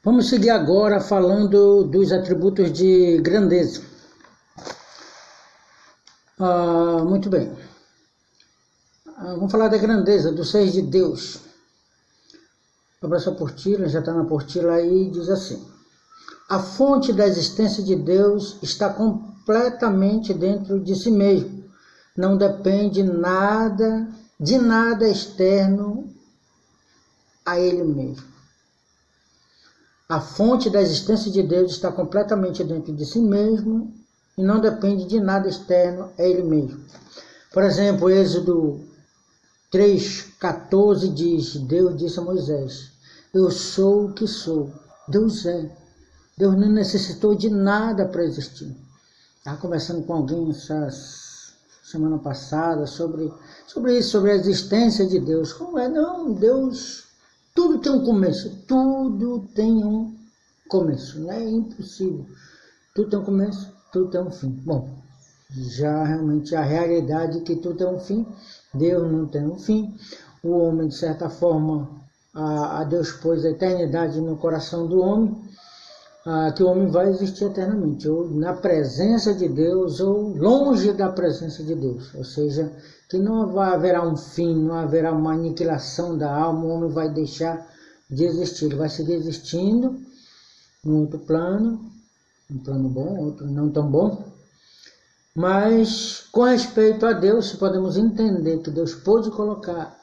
Vamos seguir agora falando dos atributos de grandeza. Muito bem. Vamos falar da grandeza, dos seres de Deus. Abra sua apostila, já está na apostila aí, diz assim: a fonte da existência de Deus está completamente dentro de si mesmo. Não depende de nada externo a Ele mesmo. A fonte da existência de Deus está completamente dentro de si mesmo e não depende de nada externo a Ele mesmo. Por exemplo, Êxodo 3,14 diz: Deus disse a Moisés: eu sou o que sou. Deus é. Deus não necessitou de nada para existir. Estava conversando com alguém essa semana passada sobre isso, sobre a existência de Deus. Como é? Não, Deus, tudo tem um começo. Tudo tem um começo. Não é impossível. Tudo tem um começo, tudo tem um fim. Bom, já realmente a realidade é que tudo tem um fim. Deus não tem um fim. O homem, de certa forma, a Deus pôs a eternidade no coração do homem, que o homem vai existir eternamente, ou na presença de Deus, ou longe da presença de Deus. Ou seja, que não haverá um fim, não haverá uma aniquilação da alma, o homem vai deixar de existir. Ele vai seguir existindo em outro plano, um plano bom, outro não tão bom. Mas, com respeito a Deus, podemos entender que Deus pôde colocar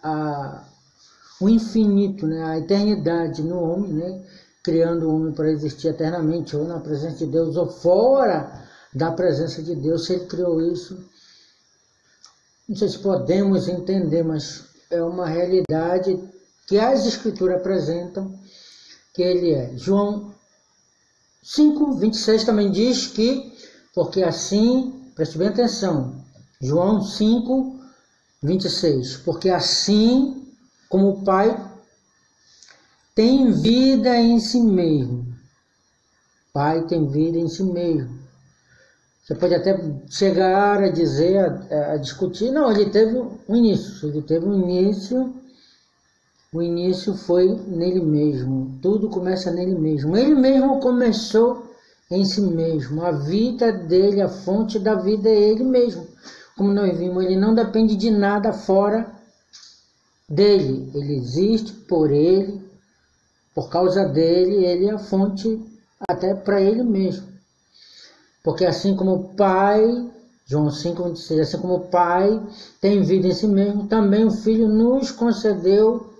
o infinito, né, a eternidade no homem, né, criando o homem para existir eternamente, ou na presença de Deus, ou fora da presença de Deus. Se Ele criou isso, não sei se podemos entender, mas é uma realidade que as Escrituras apresentam que Ele é. João 5,26 também diz que, porque assim, preste bem atenção, João 5,26, porque assim como o Pai tem vida em si mesmo. Pai tem vida em si mesmo. Você pode até chegar a dizer, a discutir, não, ele teve um início. Ele teve um início, o início foi nele mesmo. Tudo começa nele mesmo. Ele mesmo começou em si mesmo. A vida dele, a fonte da vida é ele mesmo. Como nós vimos, ele não depende de nada fora dele. Ele existe por ele, por causa dele, ele é a fonte até para ele mesmo. Porque assim como o Pai, João 5,26, assim como o Pai tem vida em si mesmo, também o Filho nos concedeu,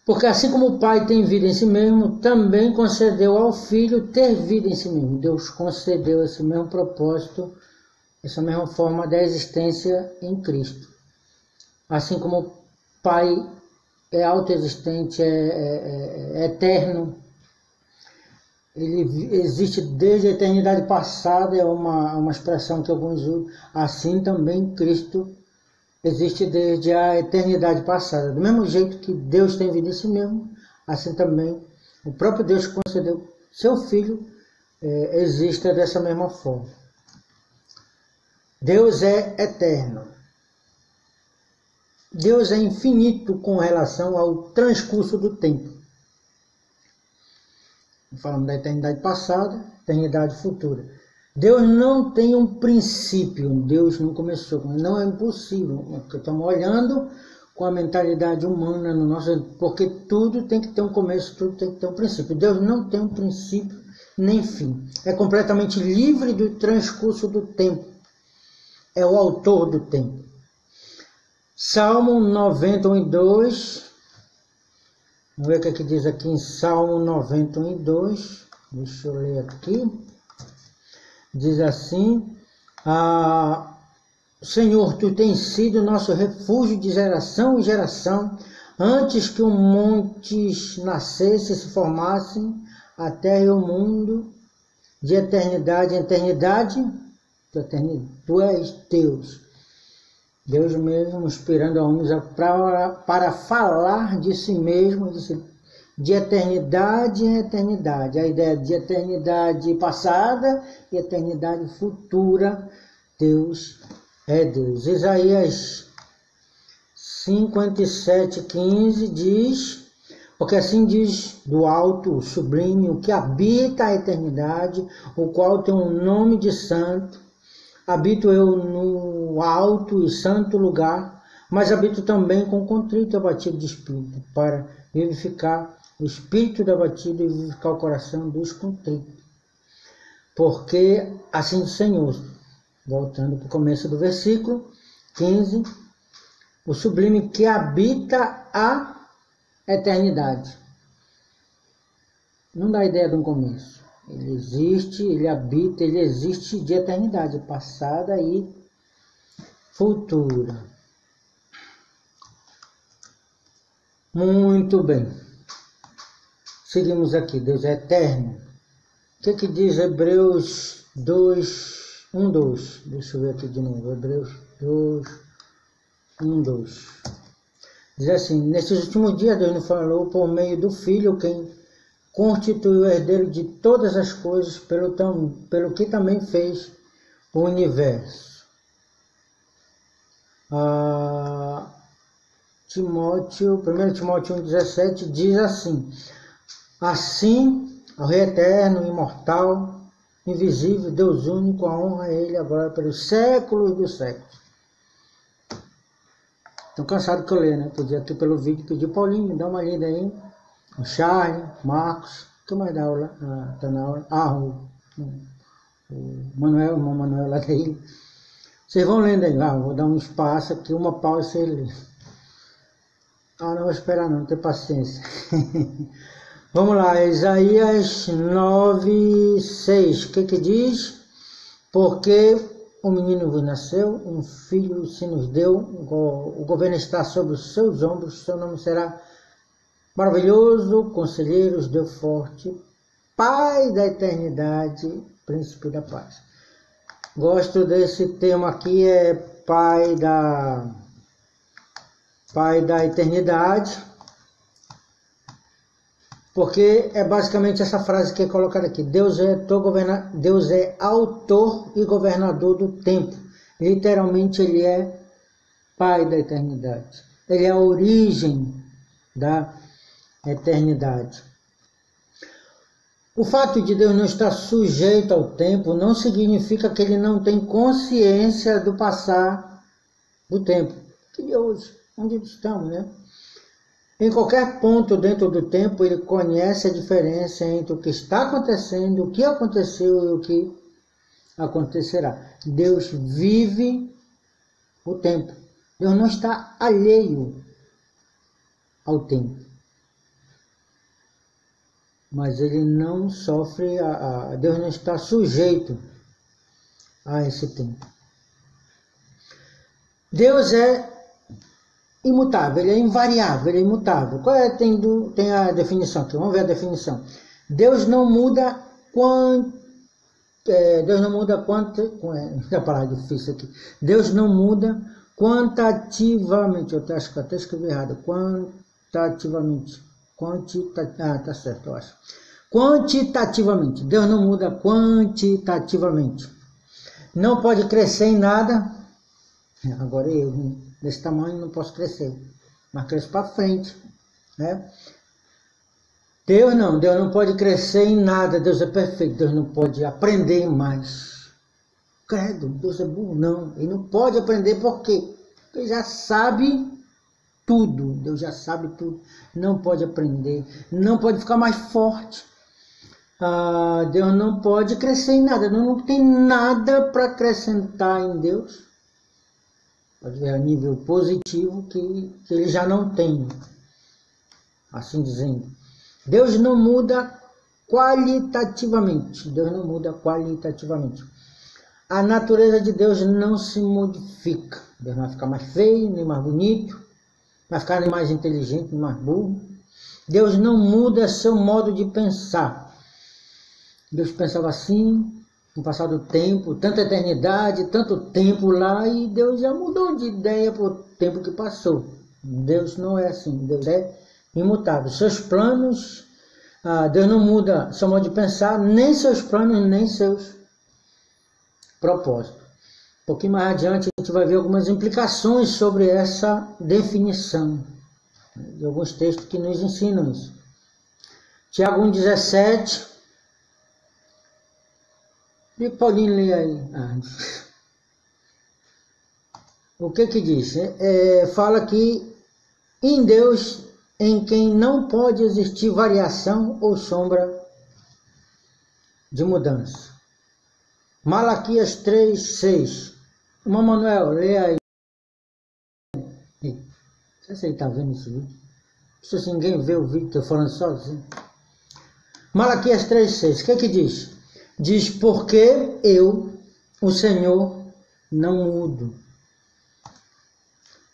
porque assim como o Pai tem vida em si mesmo, também concedeu ao Filho ter vida em si mesmo. Deus concedeu esse mesmo propósito, essa mesma forma da existência em Cristo. Assim como o Pai é autoexistente, é eterno, ele existe desde a eternidade passada, é uma expressão que alguns usam. Assim também Cristo existe desde a eternidade passada. Do mesmo jeito que Deus tem vida em si mesmo, assim também o próprio Deus que concedeu seu Filho existe dessa mesma forma. Deus é eterno. Deus é infinito com relação ao transcurso do tempo. Falamos da eternidade passada, eternidade futura. Deus não tem um princípio, Deus não começou, não é impossível, porque estamos olhando com a mentalidade humana, porque tudo tem que ter um começo, tudo tem que ter um princípio. Deus não tem um princípio nem fim. É completamente livre do transcurso do tempo. É o autor do tempo. Salmo 91:2, vamos ver o que diz aqui em Salmo 91:2, deixa eu ler aqui, diz assim: Senhor, Tu tens sido nosso refúgio de geração em geração, antes que os montes nascessem e se formassem, a terra e o mundo, de eternidade em eternidade, Tu és Deus. Deus mesmo inspirando a homens para falar de si mesmo, de eternidade em eternidade. A ideia de eternidade passada e eternidade futura, Deus é Deus. Isaías 57:15 diz: Porque assim diz do alto, o sublime, o que habita a eternidade, o qual tem um nome de santo. Habito eu no alto e santo lugar, mas habito também com contrito e abatido de espírito, para vivificar o espírito do abatido e vivificar o coração dos contritos. Porque assim diz o Senhor, voltando para o começo do versículo 15, o sublime que habita a eternidade. Não dá ideia de um começo. Ele existe, ele habita, ele existe de eternidade passada e futura. Muito bem. Seguimos aqui. Deus é eterno. O que diz Hebreus 2, 1, 2? Deixa eu ver aqui de novo. Hebreus 2, 1, 2. Diz assim: nesses últimos dias Deus nos falou por meio do Filho, quem constituiu o herdeiro de todas as coisas, pelo que também fez o universo. 1 Timóteo 1,17 diz assim: assim, ao Rei eterno, imortal, invisível, Deus único, a honra a Ele agora pelos séculos dos séculos. Estou cansado que eu leio, né? Podia aqui pelo vídeo pedir Paulinho, dá uma lida aí. O Charles, Marcos, o que mais dá aula? Está na aula. O Manuel, o irmão Manuel lá daí. Vocês vão lendo aí. Vou dar um espaço aqui, uma pausa e você lê. Não vou esperar não, ter paciência. Vamos lá, Isaías 9, 6. O que diz? Porque um menino vos nasceu, um filho se nos deu, o governo está sobre os seus ombros, seu nome será maravilhoso, conselheiro, Deus forte, Pai da eternidade, príncipe da paz. Gosto desse termo aqui, é Pai da eternidade, porque é basicamente essa frase que é colocada aqui: Deus é autor e governador do tempo. Literalmente ele é Pai da eternidade. Ele é a origem da eternidade. O fato de Deus não estar sujeito ao tempo não significa que ele não tem consciência do passar do tempo. Que hoje, onde estamos, né? Em qualquer ponto dentro do tempo, ele conhece a diferença entre o que está acontecendo, o que aconteceu e o que acontecerá. Deus vive o tempo. Deus não está alheio ao tempo. Mas ele não sofre, Deus não está sujeito a esse tempo. Deus é imutável, ele é invariável, ele é imutável. Tem a definição aqui, vamos ver a definição. Deus não muda a palavra difícil aqui. Deus não muda quantitativamente, eu acho que até escrevi errado, quantitativamente. Tá certo, eu acho. Quantitativamente. Deus não muda quantitativamente. Não pode crescer em nada. Agora eu, desse tamanho, não posso crescer. Mas cresço para frente. Né? Deus não pode crescer em nada. Deus é perfeito. Deus não pode aprender mais. Credo, Deus é burro. Não, ele não pode aprender por quê? Porque ele já sabe tudo, Deus já sabe tudo, não pode aprender, não pode ficar mais forte, Deus não pode crescer em nada, não tem nada para acrescentar em Deus, pode ver a nível positivo que ele já não tem, assim dizendo. Deus não muda qualitativamente, Deus não muda qualitativamente. A natureza de Deus não se modifica, Deus não vai ficar mais feio, nem mais bonito, vai ficar nem mais inteligente, nem mais burro. Deus não muda seu modo de pensar. Deus pensava assim, no passado tempo, tanta eternidade, tanto tempo lá, e Deus já mudou de ideia por tempo que passou. Deus não é assim, Deus é imutável. Seus planos, Deus não muda seu modo de pensar, nem seus planos, nem seus propósitos. Um pouquinho mais adiante a gente vai ver algumas implicações sobre essa definição. de alguns textos que nos ensinam isso. Tiago 1,17. E Paulinho lê aí. O que diz? Fala que em Deus, em quem não pode existir variação ou sombra de mudança. Malaquias 3,6. Irmão Manuel, lê aí. Não sei se ele está vendo esse vídeo. Se ninguém vê o vídeo, estou falando sozinho. Malaquias 3,6. O que diz? Diz, porque eu, o Senhor, não mudo.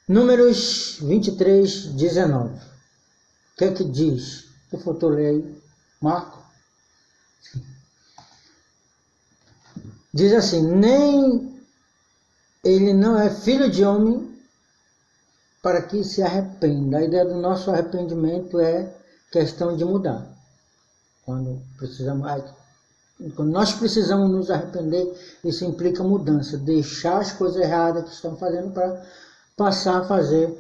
Números 23:19. O que diz? Que faltou ler aí? Marco? Diz assim, nem ele não é filho de homem para que se arrependa. A ideia do nosso arrependimento é questão de mudar. Quando nós precisamos nos arrepender, isso implica mudança, deixar as coisas erradas que estão fazendo para passar a fazer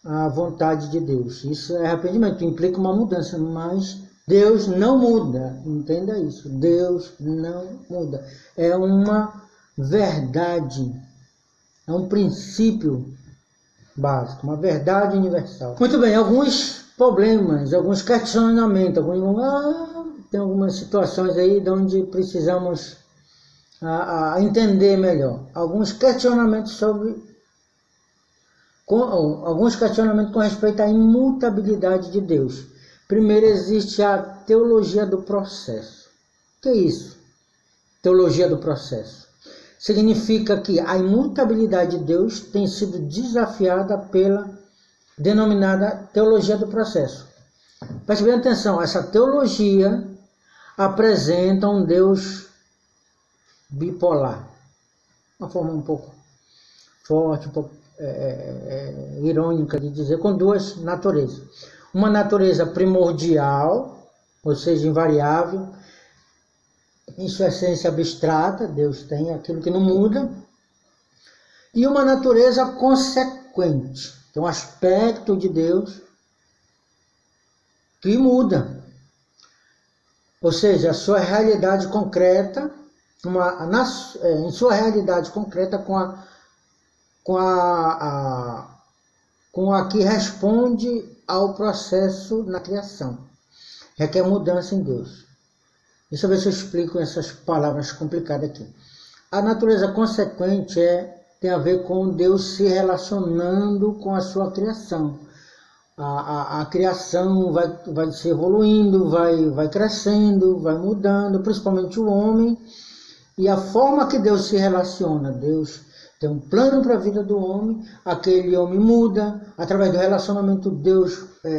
a vontade de Deus. Isso é arrependimento, implica uma mudança, mas Deus não muda, entenda isso, Deus não muda. É uma verdade, é um princípio básico, uma verdade universal. Muito bem, alguns problemas, alguns questionamentos, tem algumas situações aí de onde precisamos entender melhor. Alguns questionamentos com respeito à imutabilidade de Deus. Primeiro, existe a teologia do processo. O que é isso? Teologia do processo. Significa que a imutabilidade de Deus tem sido desafiada pela denominada teologia do processo. Preste bem atenção, essa teologia apresenta um Deus bipolar. Uma forma um pouco forte, um pouco irônica de dizer, com duas naturezas. Uma natureza primordial, ou seja, invariável, em sua essência abstrata, Deus tem aquilo que não muda, e uma natureza consequente, tem um aspecto de Deus que muda, ou seja, a sua realidade concreta, em sua realidade concreta com a que responde ao processo na criação. Requer mudança em Deus. Deixa eu ver se eu explico essas palavras complicadas aqui. A natureza consequente tem a ver com Deus se relacionando com a sua criação. A criação vai se evoluindo, vai crescendo, vai mudando, principalmente o homem. E a forma que Deus se relaciona, Deus tem um plano para a vida do homem, aquele homem muda, através do relacionamento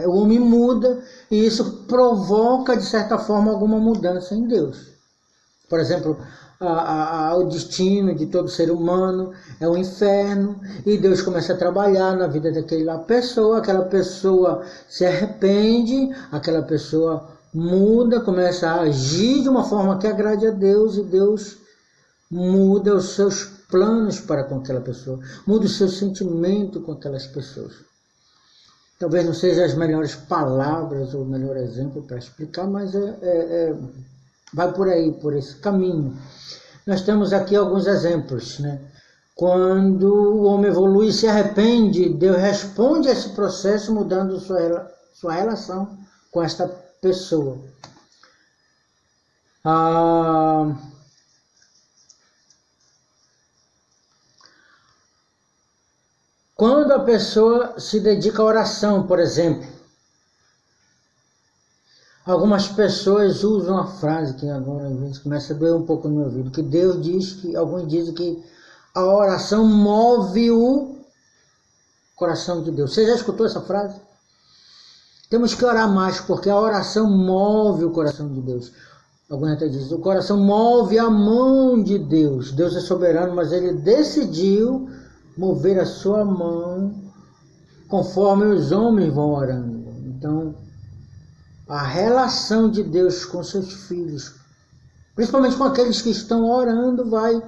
o homem muda, e isso provoca, de certa forma, alguma mudança em Deus. Por exemplo, o destino de todo ser humano é o inferno, e Deus começa a trabalhar na vida daquela pessoa, aquela pessoa se arrepende, aquela pessoa muda, começa a agir de uma forma que agrade a Deus, e Deus muda os seus planos para com aquela pessoa, muda o seu sentimento com aquelas pessoas. Talvez não sejam as melhores palavras ou o melhor exemplo para explicar, mas vai por aí, por esse caminho. Nós temos aqui alguns exemplos, né? Quando o homem evolui e se arrepende, Deus responde a esse processo mudando sua relação com esta pessoa. Quando a pessoa se dedica à oração, por exemplo, algumas pessoas usam a frase que agora às vezes começa a doer um pouco no meu ouvido, que Deus diz que, alguns dizem que a oração move o coração de Deus. Você já escutou essa frase? Temos que orar mais, porque a oração move o coração de Deus. Alguns até dizem, o coração move a mão de Deus. Deus é soberano, mas ele decidiu mover a sua mão conforme os homens vão orando. Então, a relação de Deus com seus filhos, principalmente com aqueles que estão orando, vai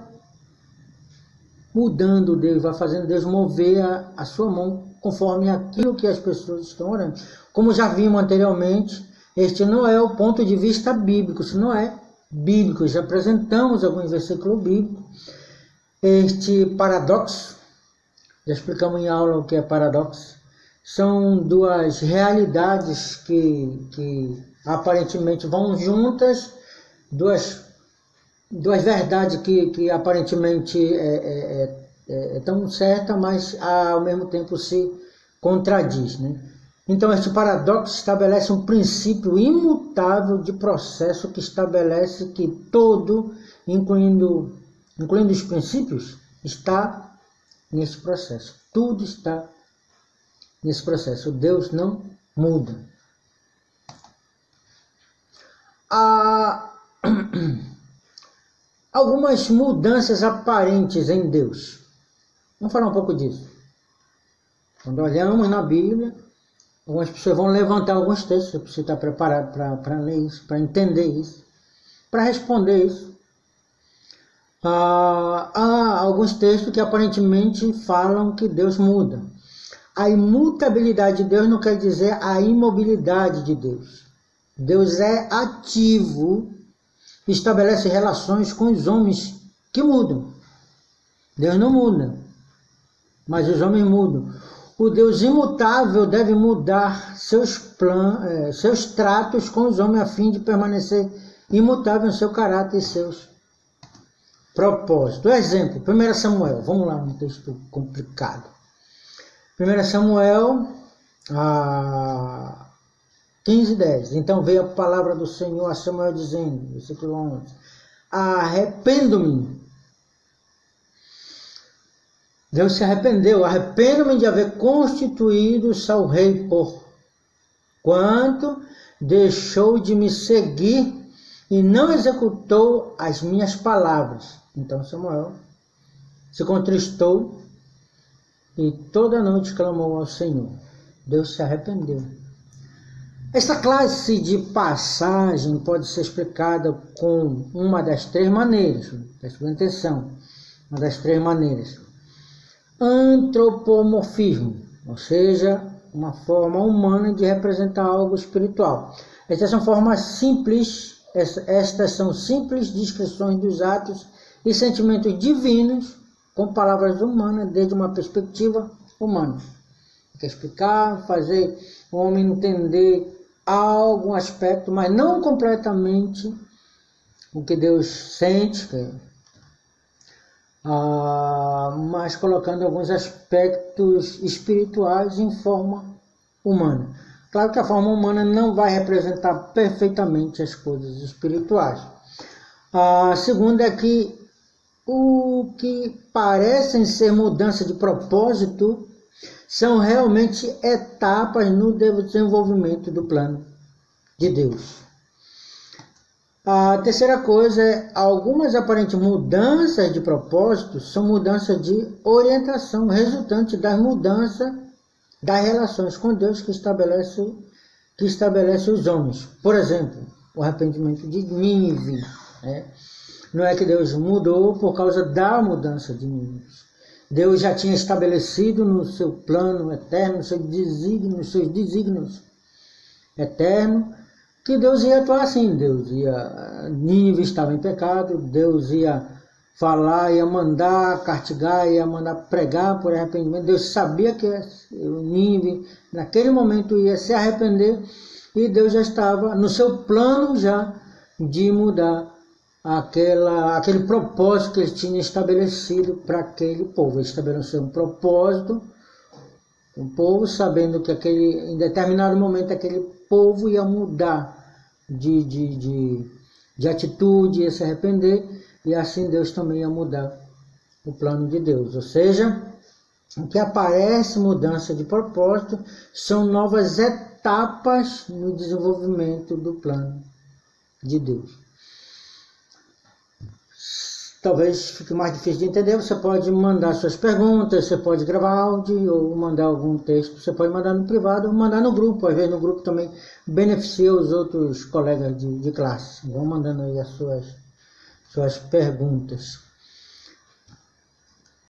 mudando Deus, vai fazendo Deus mover a sua mão conforme aquilo que as pessoas estão orando. Como já vimos anteriormente, este não é o ponto de vista bíblico, isso não é bíblico. Já apresentamos alguns versículos bíblicos. Este paradoxo, já explicamos em aula o que é paradoxo, são duas realidades que aparentemente vão juntas, duas verdades que aparentemente tão certas, mas ao mesmo tempo se contradiz, né? Então este paradoxo estabelece um princípio imutável de processo que estabelece que todo, incluindo os princípios, está nesse processo. Tudo está nesse processo. Deus não muda. Há algumas mudanças aparentes em Deus. Vamos falar um pouco disso. Quando olhamos na Bíblia, algumas pessoas vão levantar alguns textos. Você está preparado para ler isso, para entender isso, para responder isso. Há alguns textos que aparentemente falam que Deus muda. A imutabilidade de Deus não quer dizer a imobilidade de Deus. Deus é ativo, estabelece relações com os homens que mudam. Deus não muda, mas os homens mudam. O Deus imutável deve mudar seus tratos com os homens a fim de permanecer imutável em seu caráter e seus propósitos. Exemplo, 1 Samuel. Vamos lá, um texto complicado. 1 Samuel 15:10. Então veio a palavra do Senhor a Samuel dizendo, versículo 11, arrependo-me. Deus se arrependeu. Arrependo-me de haver constituído Saul rei por quanto deixou de me seguir e não executou as minhas palavras. Então Samuel se contristou e toda noite clamou ao Senhor. Deus se arrependeu. Esta classe de passagem pode ser explicada com uma das três maneiras. Preste atenção. Uma das três maneiras. Antropomorfismo, ou seja, uma forma humana de representar algo espiritual. Estas são simples descrições dos atos e sentimentos divinos com palavras humanas desde uma perspectiva humana. Quer explicar, fazer o homem entender algum aspecto, mas não completamente o que Deus sente, mas colocando alguns aspectos espirituais em forma humana. Claro que a forma humana não vai representar perfeitamente as coisas espirituais. A segunda é que o que parecem ser mudança de propósito são realmente etapas no desenvolvimento do plano de Deus. A terceira coisa é algumas aparentes mudanças de propósito são mudanças de orientação resultante das mudanças das relações com Deus que estabelece os homens. Por exemplo, o arrependimento de Nínive. Não é que Deus mudou por causa da mudança de Nínive. Deus já tinha estabelecido no seu plano eterno, nos seus desígnios eternos, que Deus ia atuar assim. Nínive estava em pecado, Deus ia falar, ia mandar castigar, ia mandar pregar por arrependimento. Deus sabia que Nínive naquele momento ia se arrepender e Deus já estava no seu plano já de mudar aquele propósito que ele tinha estabelecido para aquele povo. Ele estabeleceu um propósito, o povo sabendo que em determinado momento aquele povo ia mudar de atitude, ia se arrepender, e assim Deus também ia mudar o plano de Deus. Ou seja, o que aparece mudança de propósito são novas etapas no desenvolvimento do plano de Deus. Talvez fique mais difícil de entender, você pode mandar suas perguntas, você pode gravar áudio ou mandar algum texto, você pode mandar no privado ou mandar no grupo, às vezes no grupo também beneficia os outros colegas de classe. Vão mandando aí as suas perguntas.